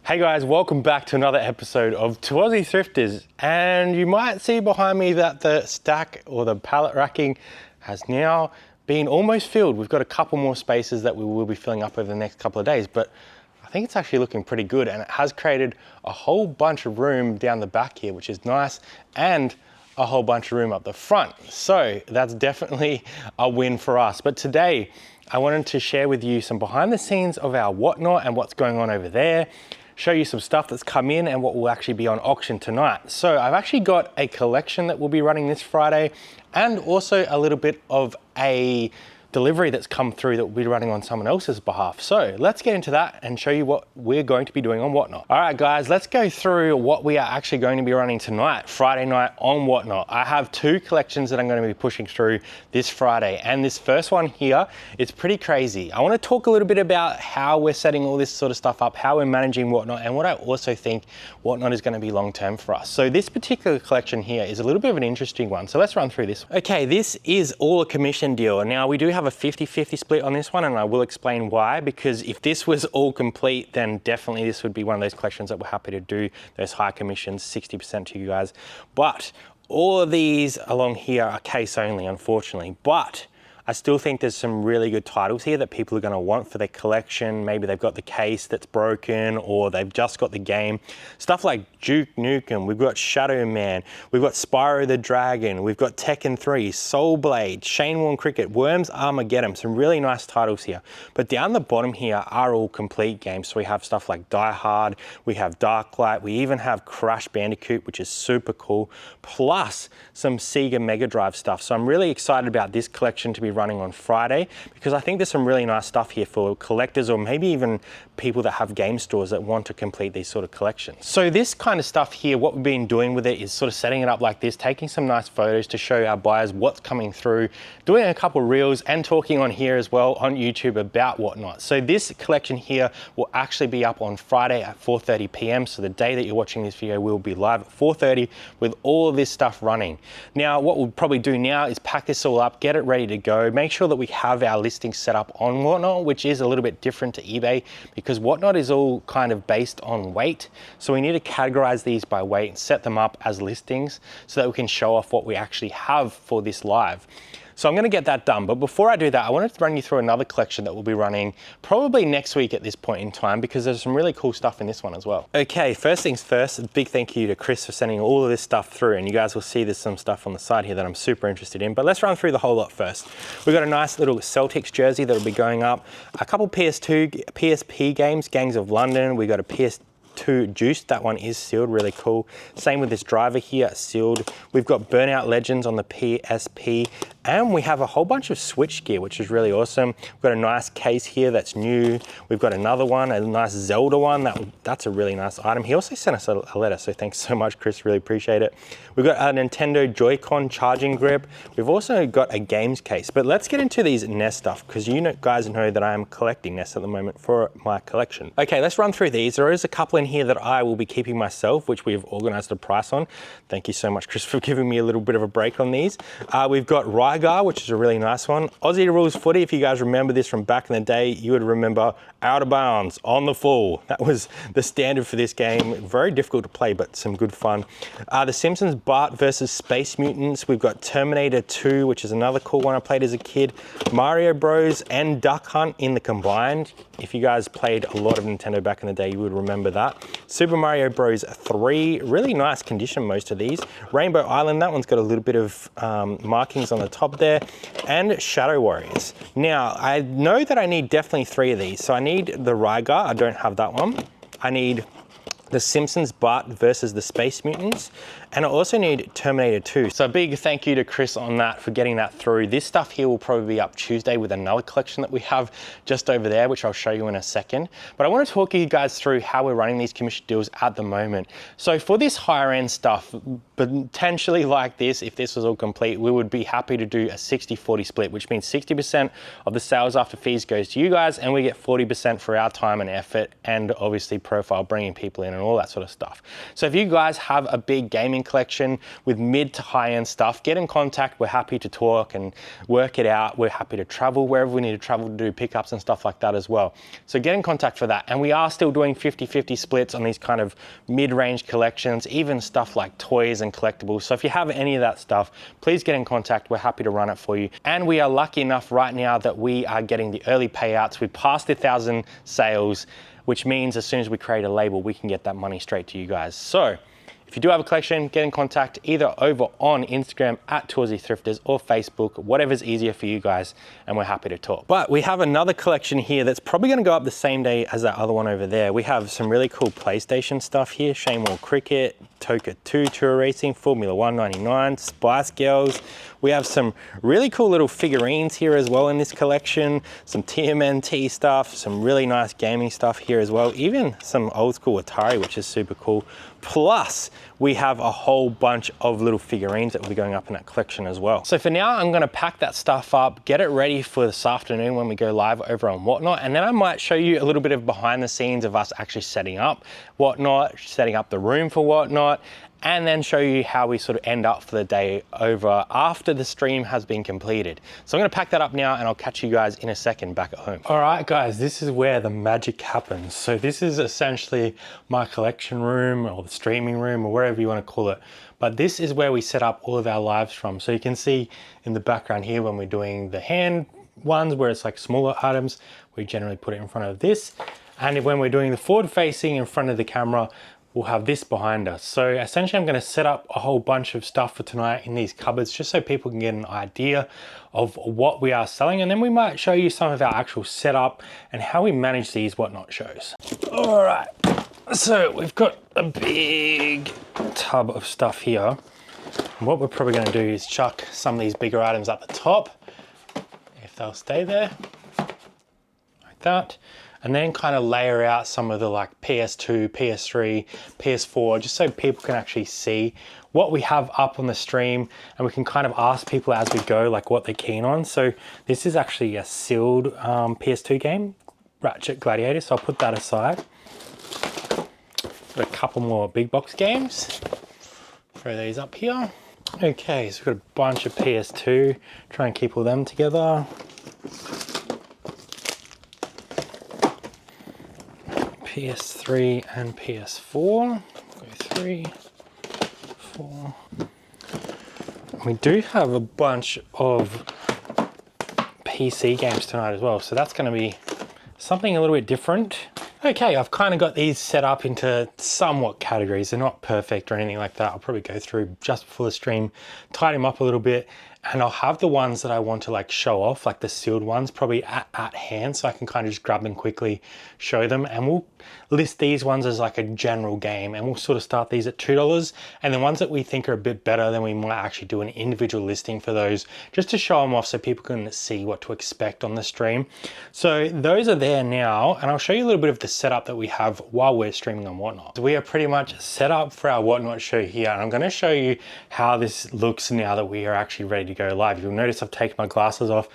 Hey guys, welcome back to another episode of Two Aussie Thrifters, and you might see behind me that the stack or the pallet racking has now been almost filled. We've got a couple more spaces that we will be filling up over the next couple of days, but I think it's actually looking pretty good, and it has created a whole bunch of room down the back here, which is nice, and a whole bunch of room up the front. So that's definitely a win for us. But today I wanted to share with you some behind the scenes of our whatnot and what's going on over there, show you some stuff that's come in and what will actually be on auction tonight. So I've actually got a collection that will be running this Friday, and also a little bit of a delivery that's come through that will be running on someone else's behalf. So let's get into that and show you what we're going to be doing on Whatnot. All right guys, let's go through what we are actually going to be running tonight, Friday night on Whatnot. I have two collections that I'm going to be pushing through this Friday, and this first one here is pretty crazy. I want to talk a little bit about how we're setting all this sort of stuff up, how we're managing Whatnot, and what I also think Whatnot is going to be long term for us. So this particular collection here is a little bit of an interesting one. So let's run through this. Okay, this is all a commission deal. Now we do have a 50-50 split on this one, and I will explain why, because if this was all complete, then definitely this would be one of those collections that we're happy to do those high commissions, 60% to you guys. But all of these along here are case only, unfortunately. But I still think there's some really good titles here that people are going to want for their collection. Maybe they've got the case that's broken, or they've just got the game. Stuff like Duke Nukem, we've got Shadow Man, we've got Spyro the Dragon, we've got Tekken 3, Soul Blade, Shane Warne Cricket, Worms Armageddon, some really nice titles here. But down the bottom here are all complete games. So we have stuff like Die Hard, we have Darklight, we even have Crash Bandicoot, which is super cool, plus some Sega Mega Drive stuff. So I'm really excited about this collection to be running on Friday, because I think there's some really nice stuff here for collectors, or maybe even people that have game stores that want to complete these sort of collections. So this kind of stuff here, what we've been doing with it is sort of setting it up like this, taking some nice photos to show our buyers what's coming through, doing a couple reels, and talking on here as well on YouTube about Whatnot. So this collection here will actually be up on Friday at 4:30 p.m. So the day that you're watching this video will be live at 4:30 with all of this stuff running. Now what we'll probably do now is pack this all up, get it ready to go, make sure that we have our listings set up on Whatnot, which is a little bit different to eBay, because Whatnot is all kind of based on weight. So we need to categorize these by weight and set them up as listings so that we can show off what we actually have for this live. So I'm going to get that done. But before I do that, I wanted to run you through another collection that will be running probably next week at this point in time, because there's some really cool stuff in this one as well. Okay, first things first, a big thank you to Chris for sending all of this stuff through, and you guys will see there's some stuff on the side here that I'm super interested in. But let's run through the whole lot first. We've got a nice little Celtics jersey that will be going up, a couple PSP games, Gangs of London. We got a PS2 Juiced, that one is sealed, really cool. Same with this driver here, sealed. We've got Burnout Legends on the PSP, and we have a whole bunch of Switch gear, which is really awesome. We've got a nice case here that's new. We've got another one, a nice Zelda one. That's a really nice item. He also sent us a letter, so thanks so much, Chris, really appreciate it. We've got a Nintendo Joy-Con charging grip. We've also got a games case, but let's get into these NES stuff, because you guys know that I am collecting NES at the moment for my collection. Okay, let's run through these. There is a couple in here that I will be keeping myself, which we've organized a price on. Thank you so much, Chris, for giving me a little bit of a break on these. We've got Rygar, which is a really nice one. Aussie Rules Footy, if you guys remember this from back in the day, you would remember Out of Bounds, On the Full. That was the standard for this game. Very difficult to play, but some good fun. The Simpsons Bart versus Space Mutants. We've got Terminator 2, which is another cool one I played as a kid. Mario Bros and Duck Hunt in the combined. If you guys played a lot of Nintendo back in the day, you would remember that. Super Mario Bros 3, really nice condition, most of these. Rainbow Island, that one's got a little bit of markings on the top there. And Shadow Warriors. Now, I know that I need definitely 3 of these. So I need the Rygar, I don't have that one. I need the Simpsons Bart versus the Space Mutants, and I also need Terminator 2. So a big thank you to Chris on that for getting that through. This stuff here will probably be up Tuesday with another collection that we have just over there, which I'll show you in a second. But I want to talk you guys through how we're running these commission deals at the moment. So for this higher end stuff, potentially like this, if this was all complete, we would be happy to do a 60-40 split, which means 60% of the sales after fees goes to you guys, and we get 40% for our time and effort, and obviously profile bringing people in and all that sort of stuff. So if you guys have a big gaming collection with mid to high end stuff, get in contact. We're happy to talk and work it out. We're happy to travel wherever we need to travel to do pickups and stuff like that as well. So get in contact for that. And we are still doing 50-50 splits on these kind of mid-range collections, even stuff like toys and collectibles. So if you have any of that stuff, please get in contact. We're happy to run it for you. And we are lucky enough right now that we are getting the early payouts. We passed 1,000 sales, which means as soon as we create a label, we can get that money straight to you guys. So if you do have a collection, get in contact either over on Instagram at Toursy Thrifters or Facebook, whatever's easier for you guys, and we're happy to talk. But we have another collection here that's probably gonna go up the same day as that other one over there. We have some really cool PlayStation stuff here, Shamewall Cricket, Toka 2 Tour Racing, Formula 199, Spice Girls. We have some really cool little figurines here as well in this collection, some TMNT stuff, some really nice gaming stuff here as well, even some old school Atari, which is super cool. Plus, we have a whole bunch of little figurines that will be going up in that collection as well. So for now, I'm gonna pack that stuff up, get it ready for this afternoon when we go live over on Whatnot, and then I might show you a little bit of behind the scenes of us actually setting up Whatnot, setting up the room for Whatnot, and then show you how we sort of end up for the day over after the stream has been completed. So I'm gonna pack that up now and I'll catch you guys in a second back at home. All right, guys, this is where the magic happens. So this is essentially my collection room or the streaming room or wherever you wanna call it. But this is where we set up all of our lives from. So you can see in the background here when we're doing the hand ones where it's like smaller items, we generally put it in front of this. And when we're doing the forward facing in front of the camera, we'll have this behind us. So essentially I'm gonna set up a whole bunch of stuff for tonight in these cupboards just so people can get an idea of what we are selling. And then we might show you some of our actual setup and how we manage these Whatnot shows. All right, so we've got a big tub of stuff here. And what we're probably gonna do is chuck some of these bigger items at the top, if they'll stay there, like that. And then kind of layer out some of the like PS2, PS3, PS4, just so people can actually see what we have up on the stream, and we can kind of ask people as we go like what they're keen on. So this is actually a sealed PS2 game, Ratchet Gladiator, so I'll put that aside. Got a couple more big box games. Throw these up here. Okay, so we've got a bunch of PS2, try and keep all them together. PS3 and PS4. Go 3, 4. We do have a bunch of PC games tonight as well, so that's going to be something a little bit different. Okay, I've kind of got these set up into somewhat categories. They're not perfect or anything like that. I'll probably go through just before the stream, tidy them up a little bit, and I'll have the ones that I want to like show off, like the sealed ones, probably at hand, so I can kind of just grab them quickly, show them, and we'll list these ones as like a general game, and we'll sort of start these at $2, and the ones that we think are a bit better, then we might actually do an individual listing for those, just to show them off so people can see what to expect on the stream. So those are there now, and I'll show you a little bit of the setup that we have while we're streaming on Whatnot. So we are pretty much set up for our Whatnot show here, and I'm going to show you how this looks now that we are actually ready to go live. You'll notice I've taken my glasses off.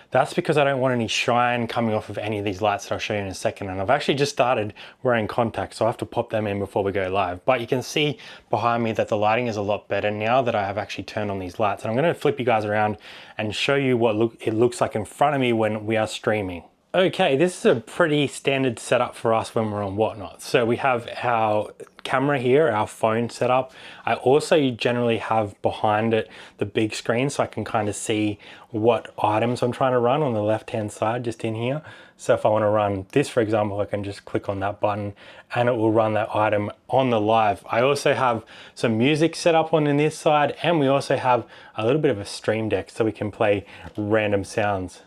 That's because I don't want any shine coming off of any of these lights that I'll show you in a second. And I've actually just started wearing contacts, so I have to pop them in before we go live. But you can see behind me that the lighting is a lot better now that I have actually turned on these lights. And I'm going to flip you guys around and show you what it looks like in front of me when we are streaming. Okay, this is a pretty standard setup for us when we're on Whatnot. So we have our camera here, our phone setup. I also generally have behind it the big screen so I can kind of see what items I'm trying to run on the left-hand side, just in here. So if I want to run this, for example, I can just click on that button and it will run that item on the live. I also have some music set up on this side, and we also have a little bit of a stream deck so we can play random sounds.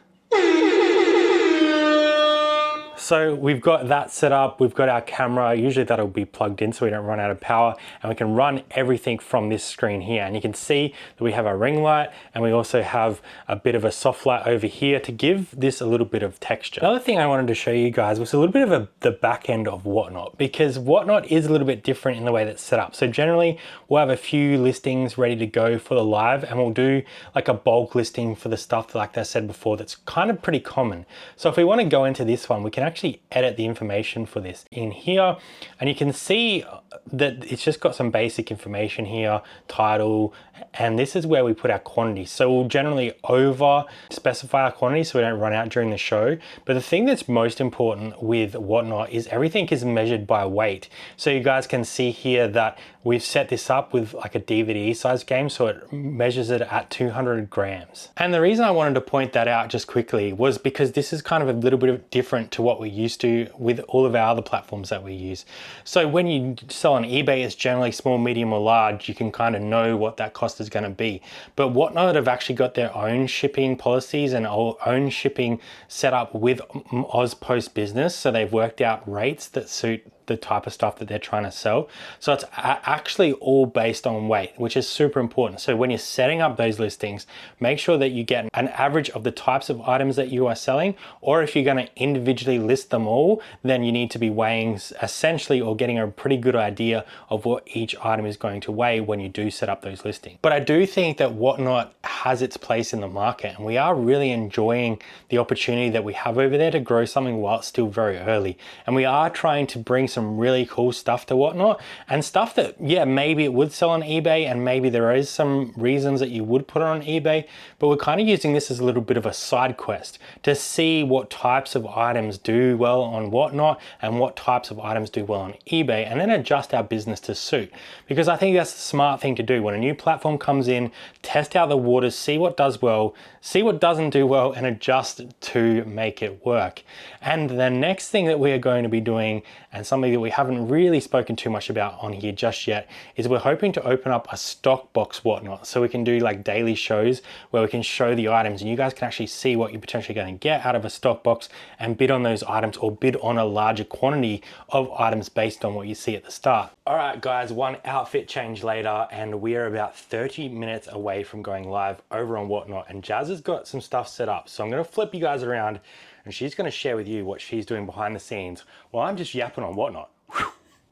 So we've got that set up, we've got our camera, usually that'll be plugged in so we don't run out of power, and we can run everything from this screen here. And you can see that we have our ring light, and we also have a bit of a soft light over here to give this a little bit of texture. Another thing I wanted to show you guys was a little bit of the back end of Whatnot, because Whatnot is a little bit different in the way that's set up. So generally we'll have a few listings ready to go for the live, and we'll do like a bulk listing for the stuff, like I said before, that's kind of pretty common. So if we want to go into this one, we can actually actually edit the information for this in here, and you can see that it's just got some basic information here, title, and this is where we put our quantity. So we'll generally over specify our quantity so we don't run out during the show. But the thing that's most important with Whatnot is everything is measured by weight. So you guys can see here that we've set this up with like a DVD size game, so it measures it at 200 grams. And the reason I wanted to point that out just quickly was because this is kind of a little bit different to what we're used to with all of our other platforms that we use. So when you sell on eBay, it's generally small, medium, or large. You can kind of know what that cost is going to be. But Whatnot have actually got their own shipping policies and own shipping set up with AusPost Business. So they've worked out rates that suit the type of stuff that they're trying to sell. So it's actually all based on weight, which is super important. So when you're setting up those listings, make sure that you get an average of the types of items that you are selling, or if you're going to individually list them all, then you need to be weighing essentially, or getting a pretty good idea of what each item is going to weigh when you do set up those listings. But I do think that Whatnot has its place in the market, and we are really enjoying the opportunity that we have over there to grow something while it's still very early. And we are trying to bring some really cool stuff to Whatnot, and stuff that, yeah, maybe it would sell on eBay, and maybe there is some reasons that you would put it on eBay, but we're kind of using this as a little bit of a side quest to see what types of items do well on Whatnot and what types of items do well on eBay, and then adjust our business to suit. Because I think that's the smart thing to do. When a new platform comes in, test out the waters, see what does well, see what doesn't do well, and adjust to make it work. And the next thing that we are going to be doing, and something that we haven't really spoken too much about on here just yet, is we're hoping to open up a stock box Whatnot, so we can do like daily shows where we can show the items and you guys can actually see what you're potentially going to get out of a stock box and bid on those items, or bid on a larger quantity of items based on what you see at the start. All right guys, one outfit change later and we are about 30 minutes away from going live over on Whatnot, and Jazz has got some stuff set up. So I'm going to flip you guys around and she's going to share with you what she's doing behind the scenes while I'm just yapping on Whatnot.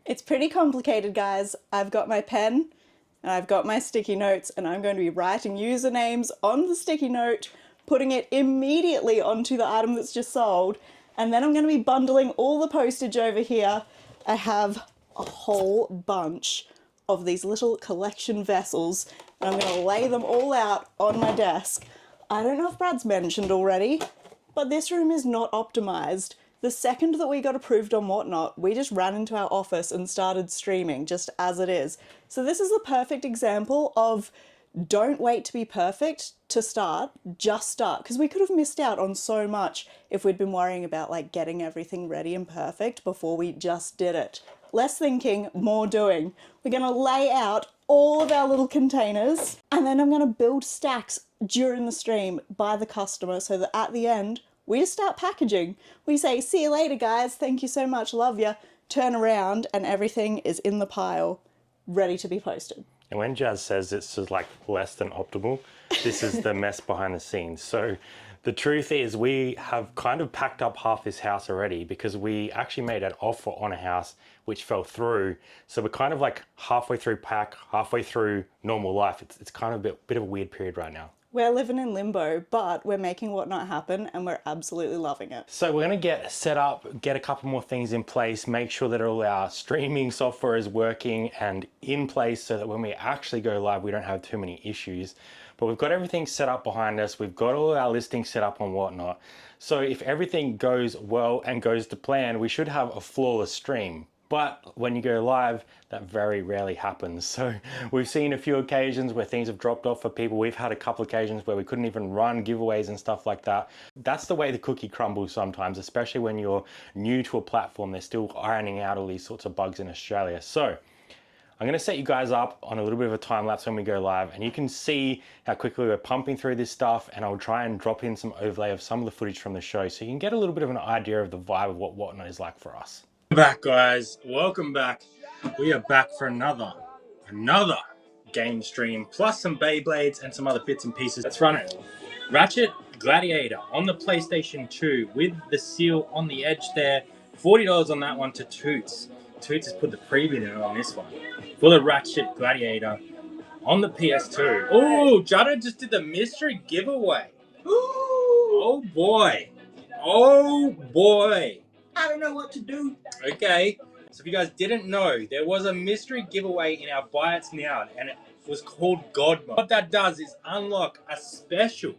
It's pretty complicated, guys. I've got my pen and I've got my sticky notes, and I'm going to be writing usernames on the sticky note, putting it immediately onto the item that's just sold, and then I'm going to be bundling all the postage over here. I have a whole bunch of these little collection vessels, and I'm going to lay them all out on my desk. I don't know if Brad's mentioned already, but this room is not optimized. The second that we got approved on Whatnot, we just ran into our office and started streaming just as it is. So this is the perfect example of don't wait to be perfect to start, just start. Because we could have missed out on so much if we'd been worrying about like getting everything ready and perfect before we just did it. Less thinking, more doing. We're gonna lay out all of our little containers, and then I'm gonna build stacks during the stream by the customer so that at the end, we just start packaging. We say, see you later guys, thank you so much, love ya. Turn around and everything is in the pile, ready to be posted. And when Jazz says it's just like less than optimal, this is the mess behind the scenes. So the truth is we have kind of packed up half this house already because we actually made an offer on a house which fell through. So we're kind of like halfway through pack, halfway through normal life. It's kind of a bit of a weird period right now. We're living in limbo, but we're making Whatnot happen and we're absolutely loving it. So we're gonna get set up, get a couple more things in place, make sure that all our streaming software is working and in place so that when we actually go live, we don't have too many issues. But we've got everything set up behind us. We've got all our listings set up on Whatnot. So if everything goes well and goes to plan, we should have a flawless stream. But when you go live, that very rarely happens. So we've seen a few occasions where things have dropped off for people. We've had a couple occasions where we couldn't even run giveaways and stuff like that. That's the way the cookie crumbles sometimes, especially when you're new to a platform. They're still ironing out all these sorts of bugs in Australia. So I'm gonna set you guys up on a little bit of a time lapse when we go live, and you can see how quickly we're pumping through this stuff, and I'll try and drop in some overlay of some of the footage from the show so you can get a little bit of an idea of the vibe of what Whatnot is like for us. Back guys, welcome back. We are back for another game stream, plus some Beyblades and some other bits and pieces. Let's run it. Ratchet Gladiator on the PlayStation 2 with the seal on the edge there. $40 on that one to Toots. Toots has put the preview there on this one. For the Ratchet Gladiator on the PS2. Oh, Judder just did the mystery giveaway. Oh boy. Oh boy. I don't know what to do. Okay, so if you guys didn't know, there was a mystery giveaway in our Buy It's Now, and it was called God Mode. What that does is unlock a special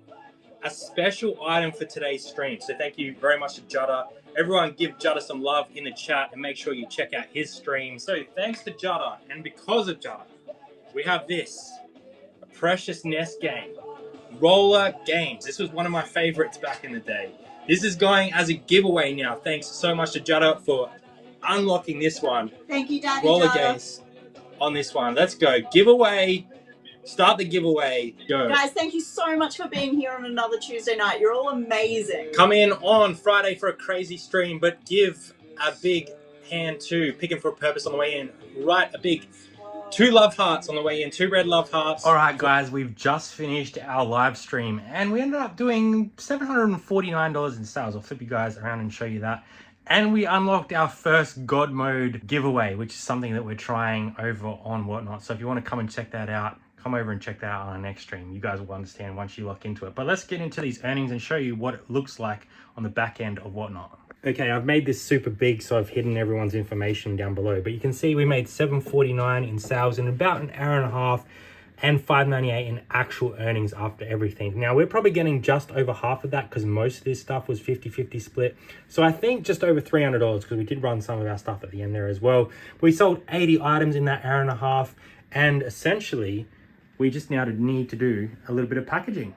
item for today's stream. So thank you very much to Judder. Everyone give Judder some love in the chat and make sure you check out his stream. So thanks to Judder, and because of Judder, we have this, a Precious Nest game. Roller Games. This was one of my favorites back in the day. This is going as a giveaway now. Thanks so much to Judder for unlocking this one. Thank you, Daddy Roller Judder. Games on this one. Let's go. Giveaway. Start the giveaway. Go. Guys, thank you so much for being here on another Tuesday night. You're all amazing. Come in on Friday for a crazy stream, but give a big hand to Picking for a Purpose on the way in. Write a big 2 love hearts on the way in, 2 red love hearts. All right, guys, we've just finished our live stream and we ended up doing $749 in sales. I'll flip you guys around and show you that. And we unlocked our first God Mode giveaway, which is something that we're trying over on Whatnot. So if you want to come and check that out, come over and check that out on our next stream. You guys will understand once you lock into it. But let's get into these earnings and show you what it looks like on the back end of Whatnot. Okay, I've made this super big, so I've hidden everyone's information down below. But you can see we made $749 in sales in about an hour and a half and $598 in actual earnings after everything. Now, we're probably getting just over half of that because most of this stuff was 50-50 split. So I think just over $300 because we did run some of our stuff at the end there as well. We sold 80 items in that hour and a half, and essentially, we just now need to do a little bit of packaging.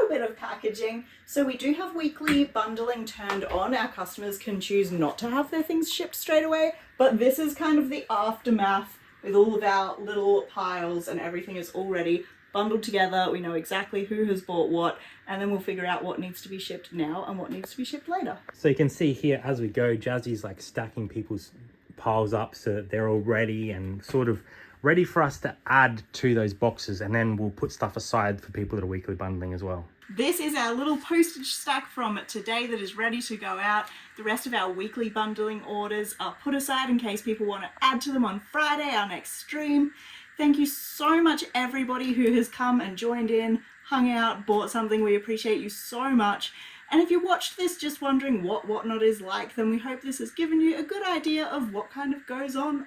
Bit of packaging. So we do have weekly bundling turned on. Our customers can choose not to have their things shipped straight away, but this is kind of the aftermath with all of our little piles and everything is already bundled together. We know exactly who has bought what, and then we'll figure out what needs to be shipped now and what needs to be shipped later. So you can see here as we go, Jazzy's like stacking people's piles up so that they're all ready and sort of ready for us to add to those boxes, and then we'll put stuff aside for people that are weekly bundling as well. This is our little postage stack from today that is ready to go out. The rest of our weekly bundling orders are put aside in case people want to add to them on Friday, our next stream. Thank you so much everybody who has come and joined in, hung out, bought something. We appreciate you so much. And if you watched this just wondering what Whatnot is like, then we hope this has given you a good idea of what kind of goes on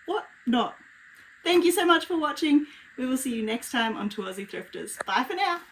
Whatnot. Thank you so much for watching. We will see you next time on Aussie Thrifters. Bye for now.